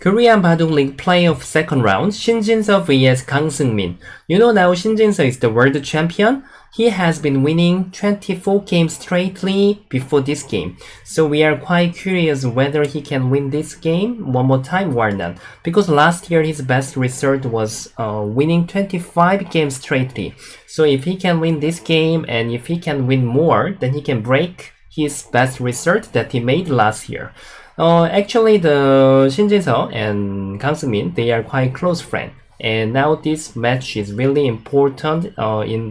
Korean Baduk League playoff second round, Shin Jinseo vs Kang Seung-min. You know now Shin Jinseo is the world champion. He has been winning 24 games straightly before this game. So we are quite curious whether he can win this game one more time or not. Because last year his best result was winning 25 games straightly. So if he can win this game and if he can win more, then he can break his best result that he made last year. Actually, the Shin Jinseo and Kang Seung-min, they are quite close friends. And now this match is really important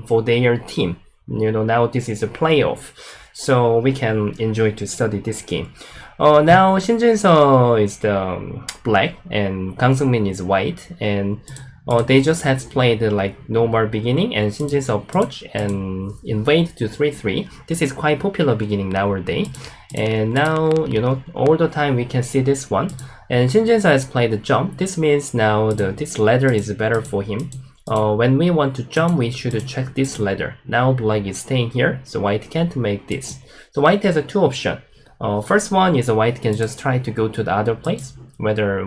for their team. You know, now this is a playoff, so we can enjoy to study this game. Now Shin Jinseo is the black and Kang Seung-min is white, and they just had played like normal beginning, and Shin Jinseo approach and invade to 3-3. This is quite popular beginning nowadays. And now, you know, all the time we can see this one. And Shin Jinseo has played the jump. This means now this ladder is better for him. When we want to jump, we should check this ladder. Now black is staying here, so white can't make this. So white has two options. First one is white can just try to go to the other place, where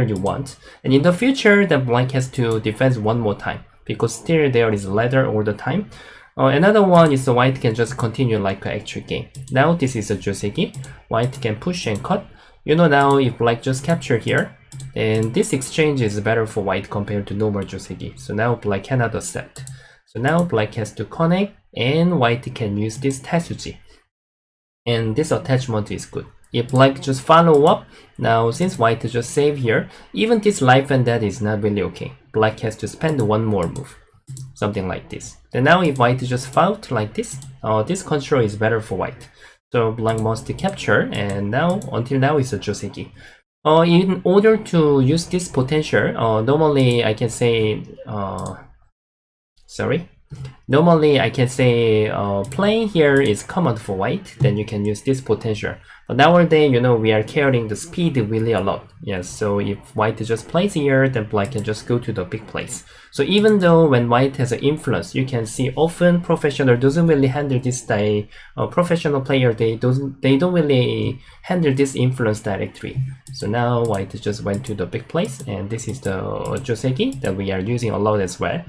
you want. And in the future, the black has to defend one more time, because still there is a ladder all the time. Another one is the white can just continue like an actual game. Now this is a joseki. White can push and cut. You know, now if black just capture here, then this exchange is better for white compared to normal joseki. So now black cannot accept. So now black has to connect, and white can use this tetsuji. And this attachment is good. If black just follow up, now since white just save here, even this life and death is not really okay. Black has to spend one more move. Something like this. Then now if white just fought like this, this control is better for white. So black must capture, and now until now it's a joseki. In order to use this potential, normally I can say playing here is common for white, then you can use this potential. But nowadays, you know, we are carrying the speed really a lot. Yes, so if white just plays here, then black can just go to the big place. So even though when white has an influence, you can see often professional doesn't really handle this professional player, they don't really handle this influence directly. So now white just went to the big place, and this is the joseki that we are using a lot as well.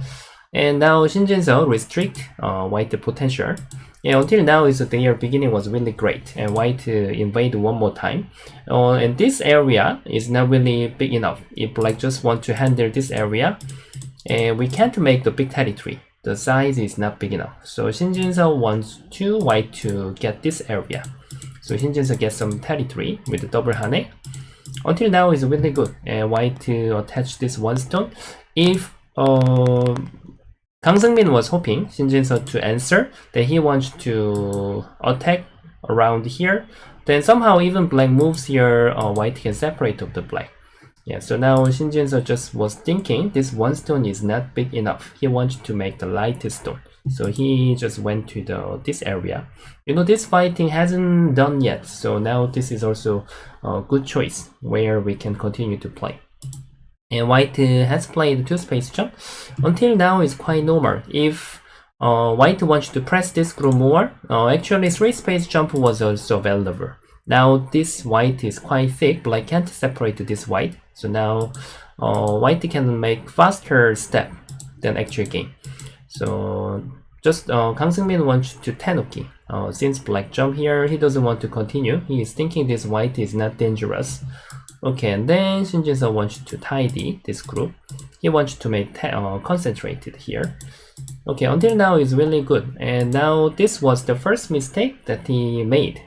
And now Shin Jinseo restrict white potential. Yeah, until now their beginning was really great, and white invade one more time. And this area is not really big enough. If black just want to handle this area, and we can't make the big territory. The size is not big enough. So Shin Jinseo wants white to get this area. So Shin Jinseo gets some territory with the double hane. Until now is really good, and white to attach this one stone. If Kang Seung-min was hoping Shin Jinseo to answer, then he wants to attack around here. Then somehow even black moves here, white can separate of the black. Yeah, so now Shin Jinseo just was thinking this one stone is not big enough. He wants to make the lightest stone. So he just went to this area. You know, this fighting hasn't done yet. So now this is also a good choice where we can continue to play. And white has played 2 space jump. Until now is quite normal. If white wants to press this group more, actually 3 space jump was also available. Now this white is quite thick, black can't separate this white. So now white can make faster step than actual game. So just Kang Seung-min wants to tenuki. Since black jump here, he doesn't want to continue. He is thinking this white is not dangerous. Okay, and then Shin Jinseo wants to tidy this group. He wants to make concentrated here. Okay, until now is really good. And now this was the first mistake that he made.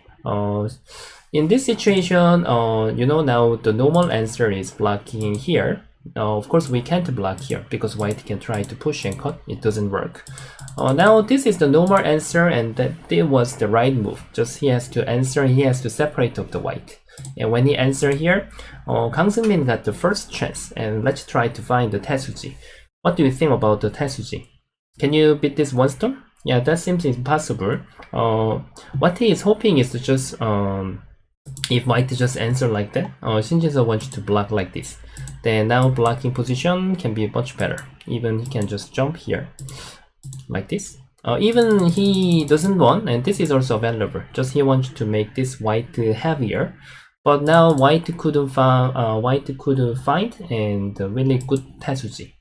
In this situation, you know, now the normal answer is blocking here. Of course, we can't block here because white can try to push and cut. It doesn't work. Now this is the normal answer, and that was the right move. Just he has to answer. He has to separate of the white. And when he answer here, Kang Seung-min got the first chance. And let's try to find the tetsuji. What do you think about the tetsuji? Can you beat this one stone? Yeah, that seems impossible. What he is hoping is to just if white just answer like that, Shin Jinseo wants to block like this. Then now blocking position can be much better. Even he can just jump here like this. Even he doesn't want, and this is also available. Just he wants to make this white heavier. But now white couldn't find and really good tetsuji.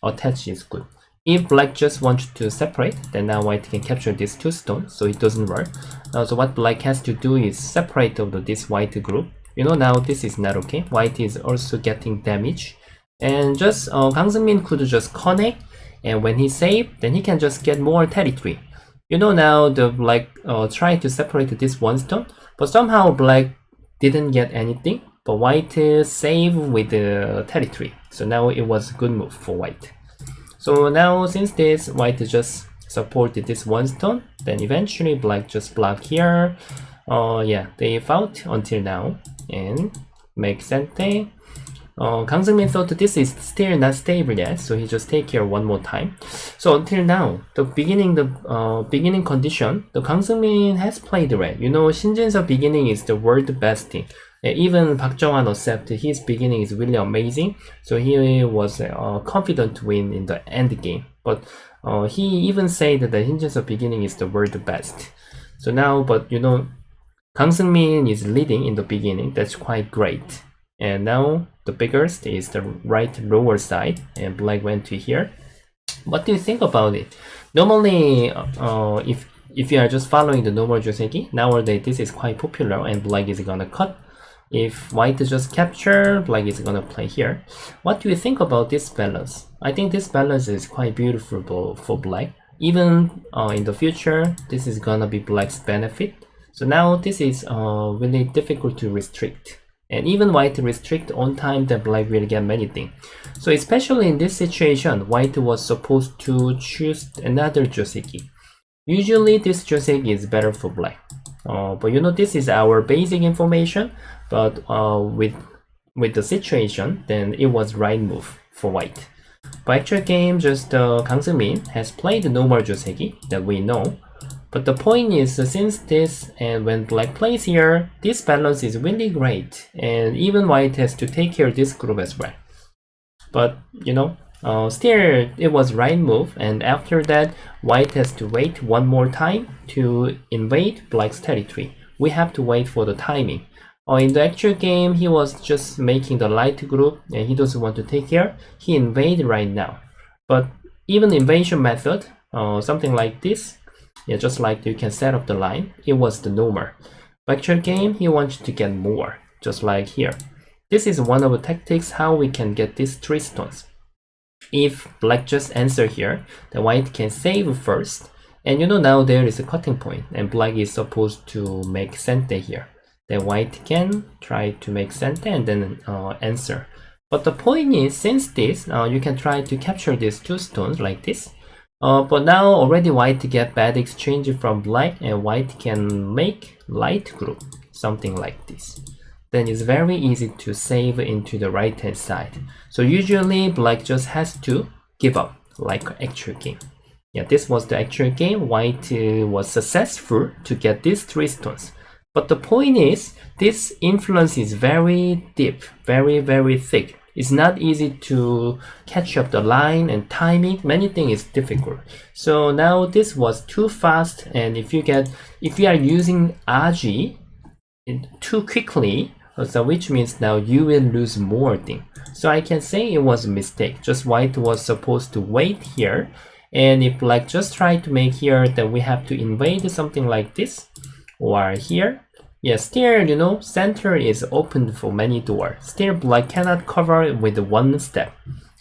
Attach is good. If black just wants to separate, then now white can capture these two stones, so it doesn't work. So what black has to do is separate this white group. Now this is not okay. White is also getting damage. And just Kang Seung-min could just connect, and when he save, then he can just get more territory. Now the black try to separate this one stone, but somehow black didn't get anything, but white save with the territory. So now it was a good move for white. So now since this white just supported this one stone, then eventually black just block here. Yeah, they fought until now and make sente. Kang Seung-min thought this is still not stable yet, so he just take care one more time. So until now, the beginning condition, the Kang Seung-min has played red. Shin Jinseo beginning is the world best thing. Even Park Jung-hwan accepted his beginning is really amazing, so he was confident to win in the end game. But he even said that the Shin Jinseo beginning is the world best. So now, but Kang Seung-min is leading in the beginning. That's quite great. And now the biggest is the right lower side, and black went to here. What do you think about it? Normally, if you are just following the normal joseki, nowadays this is quite popular, and black is gonna cut. If white just capture, black is gonna play here. What do you think about this balance? I think this balance is quite beautiful for black. Even in the future, this is gonna be black's benefit. So now this is really difficult to restrict. And even white restrict on time, then black will get many things. So especially in this situation, white was supposed to choose another joseki. Usually this joseki is better for black. But this is our basic information. But with the situation, then it was right move for white. But actual game, just Kang Seung-min has played the normal joseki that we know. But the point is, since this and when black plays here, this balance is really great, and even white has to take care of this group as well. But still it was right move, and after that white has to wait one more time to invade black's territory. We have to wait for the timing. In the actual game, he was just making the light group, and he doesn't want to take care. He invade right now. But even invasion method, something like this. Yeah, just like you can set up the line, it was the normal. Actual game, he wants to get more, just like here. This is one of the tactics how we can get these 3 stones. If black just answer here, then white can save first. And now there is a cutting point, and black is supposed to make sente here. Then white can try to make sente and then answer. But the point is, since this, you can try to capture these 2 stones like this. But now already white get bad exchange from black, and white can make light group, something like this. Then it's very easy to save into the right hand side. So usually black just has to give up, like actual game. Yeah, this was the actual game. White was successful to get these 3 stones. But the point is, this influence is very deep, very, very thick. It's not easy to catch up the line and timing. Many things is difficult. So now this was too fast, and if you are using RG too quickly, so which means now you will lose more thing. So I can say it was a mistake. Just white was supposed to wait here, and if black just try to make here, then we have to invade something like this or here. Yeah, still, center is open for many doors. Still, black cannot cover it with one step.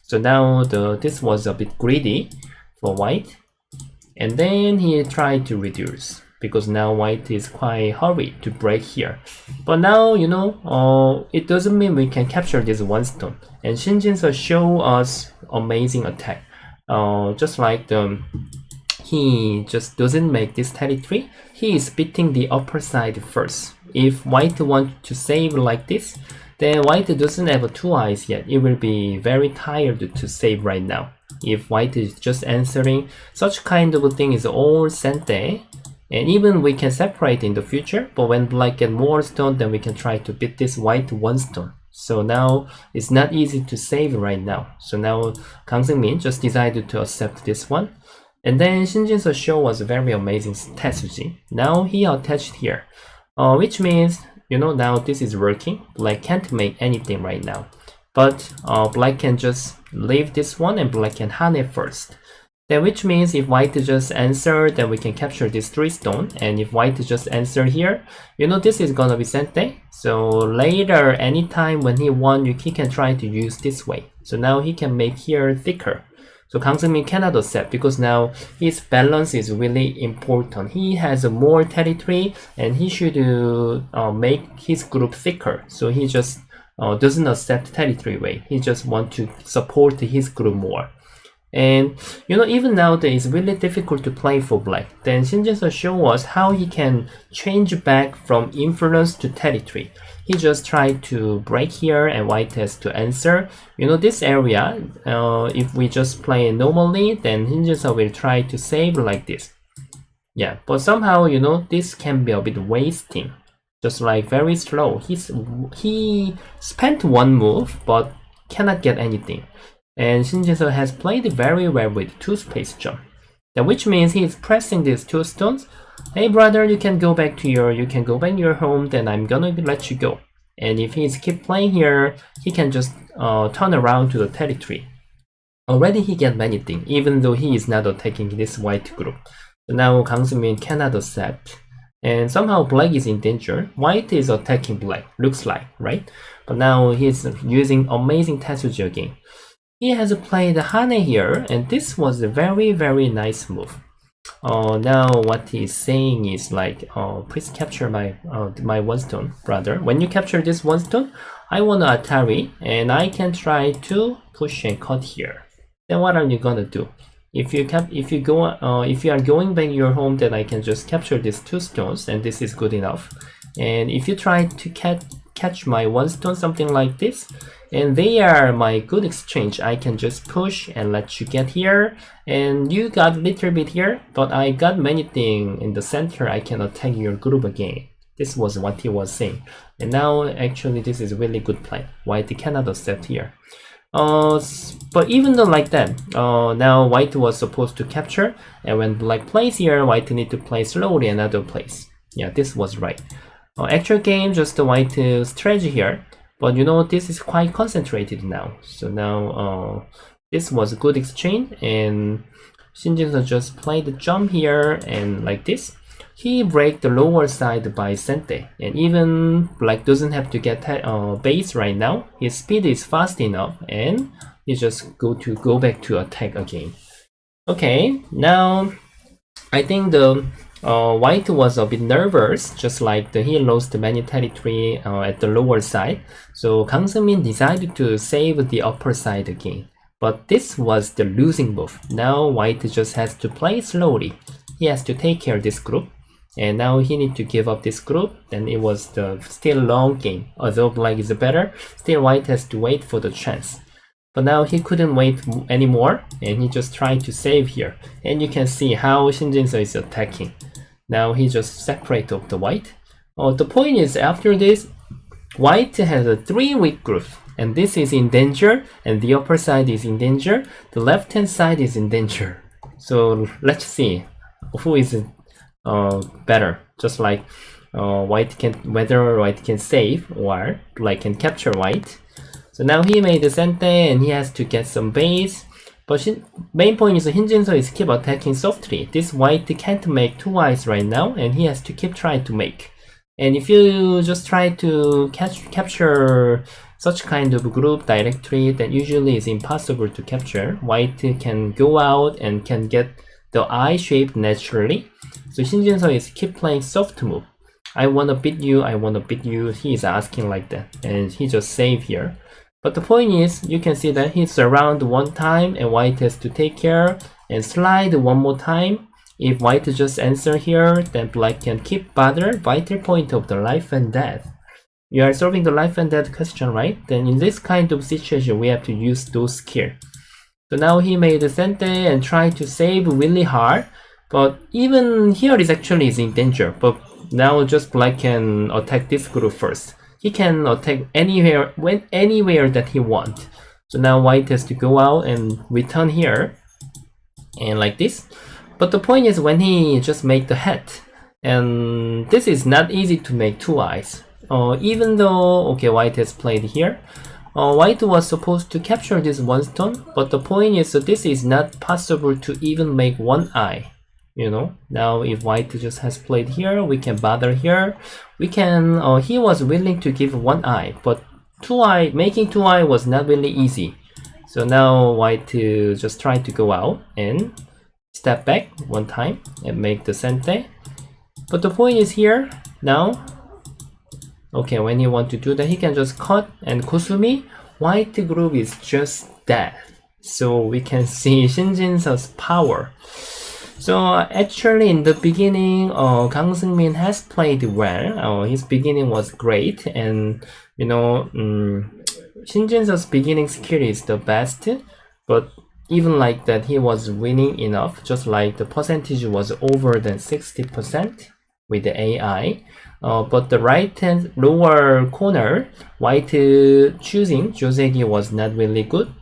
So now this was a bit greedy for white. And then he tried to reduce, because now white is quite hurried to break here. But now, it doesn't mean we can capture this one stone. And Shin Jinseo show us amazing attack. Just like he just doesn't make this territory. He is beating the upper side first. If white wants to save like this, then white doesn't have 2 eyes yet. It will be very tired to save right now. If white is just answering, such kind of thing is all sente. And even we can separate in the future, but when black get more stone, then we can try to beat this white 1 stone. So now it's not easy to save right now. So now Kang Seung-min just decided to accept this one. And then Shin Jinseo's show was a very amazing tetsuji. Now he attached here, which means you know, now this is working. Black can't make anything right now. But black can just leave this one and black can hane first. Then which means if white just answer, then we can capture this 3 stone. And if white just answer here, you know this is gonna be sente. So later, anytime when he won, he can try to use this way. So now he can make here thicker. So Kang Seung-min cannot accept because now his balance is really important. He has more territory and he should make his group thicker. So he just doesn't accept territory way. He just want to support his group more. And you know, even nowadays it's really difficult to play for black. Then Shin Jinseo show us how he can change back from influence to territory. He just tried to break here and white has to answer. You know, this area, if we just play normally, then Shin Jinseo will try to save like this. Yeah, but somehow, you know, this can be a bit wasting. Just like very slow. He spent one move but cannot get anything. And Shin Jinseo has played very well with 2 space jump. That which means he is pressing these 2 stones. Hey brother, you can go back to your home, then I'm gonna let you go. And if he's keep playing here, he can just turn around to the territory. Already he get many things, even though he is not attacking this white group. So now Kang Seung-min cannot accept. And somehow black is in danger. White is attacking black, looks like, right? But now he's using amazing Tetsuji again. He has played Hane here, and this was a very, very nice move. Now what he's saying is like, please capture my 1 stone, brother. When you capture this 1 stone, I want Atari, and I can try to push and cut here. Then what are you gonna do? If you are going back your home, then I can just capture these 2 stones, and this is good enough. And if you try to catch my 1 stone, something like this, and they are my good exchange, I can just push and let you get here, and you got little bit here, but I got many things in the center. I can attack your group again. This was what he was saying. And now actually this is a really good play. White cannot accept here. But even though like that, now white was supposed to capture, and when black plays here, white need to play slowly another place. Yeah, this was right. Actual game, just the white strategy here, but you know, this is quite concentrated now. So now this was a good exchange, and Shin Jinseo just played the jump here, and like this. He break the lower side by sente, and even black doesn't have to get base right now. His speed is fast enough, and he just go back to attack again. Okay, now I think the white was a bit nervous, just like he lost many territory at the lower side. So Kang Seung-min decided to save the upper side again. But this was the losing move. Now white just has to play slowly. He has to take care of this group. And now he need to give up this group. Then it was the still long game. Although black is better, still white has to wait for the chance. But now he couldn't wait anymore, and he just tried to save here. And you can see how Shin Jinseo is attacking. Now he just separated of the white. The point is, after this, white has a 3 weak group, and this is in danger, and the upper side is in danger. The left hand side is in danger. So let's see who is better. Just like whether white can save or black can capture white. So now he made the sente and he has to get some base. But main point is Shin Jinseo is keep attacking softly. This white can't make 2 eyes right now, and he has to keep trying to make. And if you just try to capture such kind of group directly, then usually it's impossible to capture. White can go out and can get the eye shape naturally. So Shin Jinseo is keep playing soft move. I wanna beat you, I wanna beat you. He is asking like that, and he just save here. But the point is, you can see that he surround 1 time and white has to take care and slide 1 more time. If white just answer here, then black can keep bother vital point of the life and death. You are solving the life and death question, right? Then in this kind of situation, we have to use those skills. So now he made a sente and tried to save really hard. But even here is actually in danger. But now just black can attack this group first. He can attack anywhere that he wants. So now white has to go out and return here, and like this. But the point is when he just make the head, and this is not easy to make 2 eyes. even though, okay, white has played here, white was supposed to capture this one stone, but the point is that this is not possible to even make one eye. You know, now if white just has played here, we can bother here. We can, he was willing to give one eye, but making two eye was not really easy. So now white just try to go out and step back one time and make the sente. But the point is here, now, okay, when you want to do that, he can just cut and kusumi. White group is just that. So we can see Shinjin's power. So actually in the beginning, Kang Seung-min has played well. His beginning was great, and you know, Shin Jinseo beginning skill is the best, but even like that, he was winning enough, just like the percentage was over than 60% with the AI. But the right hand lower corner, white choosing joseki was not really good.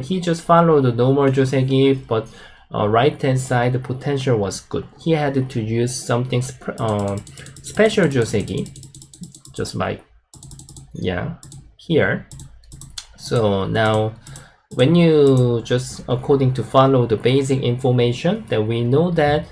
He just followed the normal joseki, but right hand side the potential was good. He had to use something special joseki, just like here. So now when you just according to follow the basic information, that we know that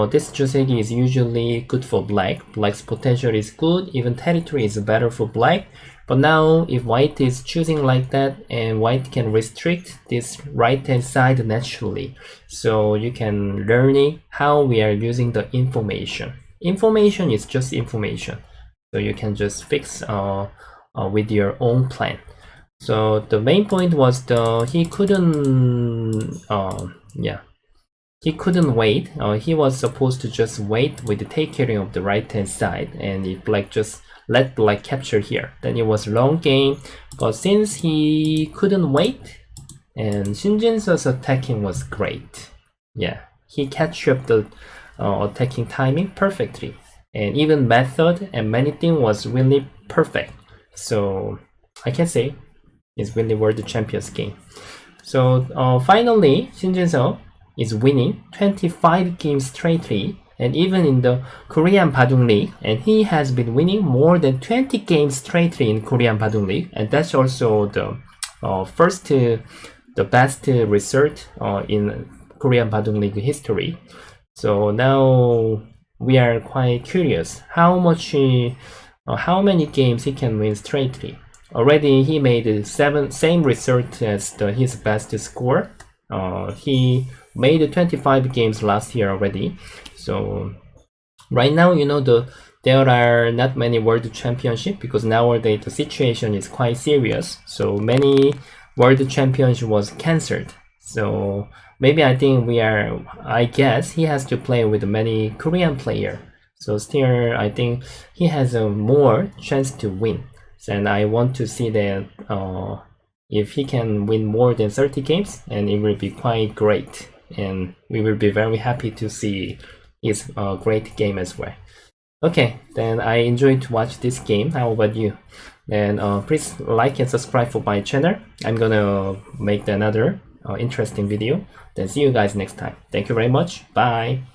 this joseki is usually good for black. Black's potential is good, even territory is better for black. But now if white is choosing like that, and white can restrict this right hand side naturally, so you can learn how we are using the information. Information is just information, so you can just fix with your own plan. So the main point was he couldn't he couldn't wait. He was supposed to just wait with the take carrying of the right hand side, and if black just let black capture here, then it was long game. But since he couldn't wait, and Shinjin's attacking was great. Yeah, he catch up the attacking timing perfectly, and even method and many things was really perfect. So I can say it's really world champions game. So finally, Shin Jinseo is winning 25 games straightly, and even in the Korean Baduk League, and he has been winning more than 20 games straightly in Korean Baduk League, and that's also the the best result in Korean Baduk League history. So now we are quite curious how many games he can win straightly. Already he made the same result as his best score. He made 25 games last year already. So right now, you know, there are not many world championship, because nowadays the situation is quite serious. So many world championship was cancelled. So maybe I guess he has to play with many Korean player. So still, I think he has a more chance to win. And I want to see that if he can win more than 30 games, and it will be quite great. And we will be very happy to see his great game as well. Okay, then I enjoyed to watch this game. How about you? Then please like and subscribe for my channel. I'm gonna make another interesting video. Then see you guys next time. Thank you very much. Bye.